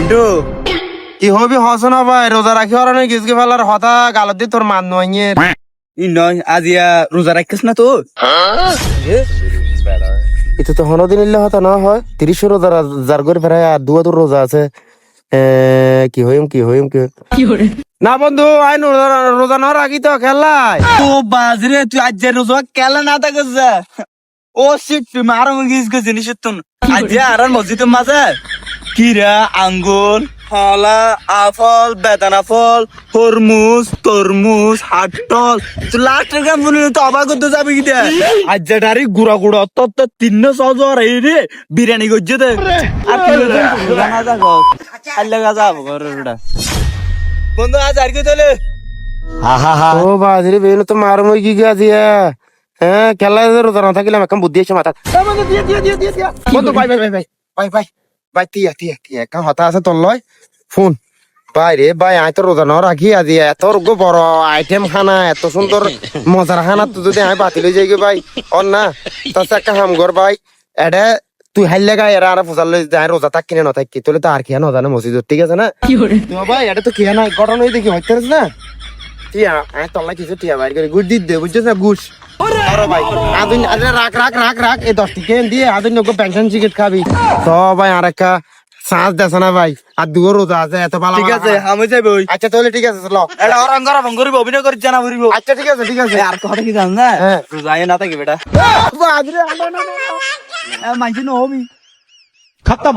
মন্টু কি হবি হস না ভাই রোজা রাখি আর অনেক গিজকে ফেলার হতা গালত দিয়ে তোর মান নয় ই নয় আজিয়া রোজা রাখিস না তো এটা তো হনদিন ইল্লা হতা না হয় 30 রোজা যার করে ফেরায় আর দুয়া তোর রোজা আছে কি হইম না বন্ধু আই রোজা না রাখি তো খেলাই ও বাজরে তুই আজ যে রোজা কেলা না থাকে যা ও শিট তুই মারো গিস গে জিনিস তুন আজ আর মসজিদ মাঝে কিরা আঙ্গুর ফলা আফল বেদানা ফল তরমুজ হাটল তুই লাস্টের কাম বলি তো অবাক করতে যাবি কি দে আজ যে ডারি গুড়া গুড়া তো তিন সজর এই রে বিরিয়ানি গজ্জে দে আর কি না যা গো আল্লাহ গা যাব ঘরটা বন্ধু আজ আর কি চলে ও বাজরে বেল তো মার মই কি গা দিয়া হ্যাঁ খেলা রোজা না থাকিলাম এখন বুদ্ধি এসে মাথা বন্ধু দিয়া বন্ধু ভাই তিয়া কাম হতা আছে তোর লয় ফোন ভাই রে ভাই আই তো রোজা না রাখি আজি এত গো বড় আইটেম খানা এত সুন্দর মজার খানা তো যদি আমি বাতিল হয়ে যাই ভাই অন না তাছে একটা হাম গর ভাই এডে তুই হাইলে গা এরা আর ফুসাল যাই রোজা থাক কিনে না থাকি তোলে তো আর খেয়া না জানে মসজিদ ঠিক আছে না তো ভাই এটা তো খেয়া নাই ঘটনা হই দেখি হইতেছ না টিয়া আই তোলা কিছু টিয়া বাইর করে গুড় দিতে বুঝছিস না গুড় আরে ভাই আদিন আরে রাখ এই 10 টিকে দিয়ে আদিন নগো পেনশন টিকিট খাবি তো ভাই আরেকটা সাজ দেছ না ভাই আর দুটো রোজা আছে এত ভালো ঠিক আছে আমি যাইব আচ্ছা তাহলে ঠিক আছে চলো এটা অরঙ্গর ভঙ্গরিব অভিনয় করে জানা ভরিব আচ্ছা ঠিক আছে আর কথা কি জান না রোজায় না থাকে বেটা বাজরে মানছি না হবি খতম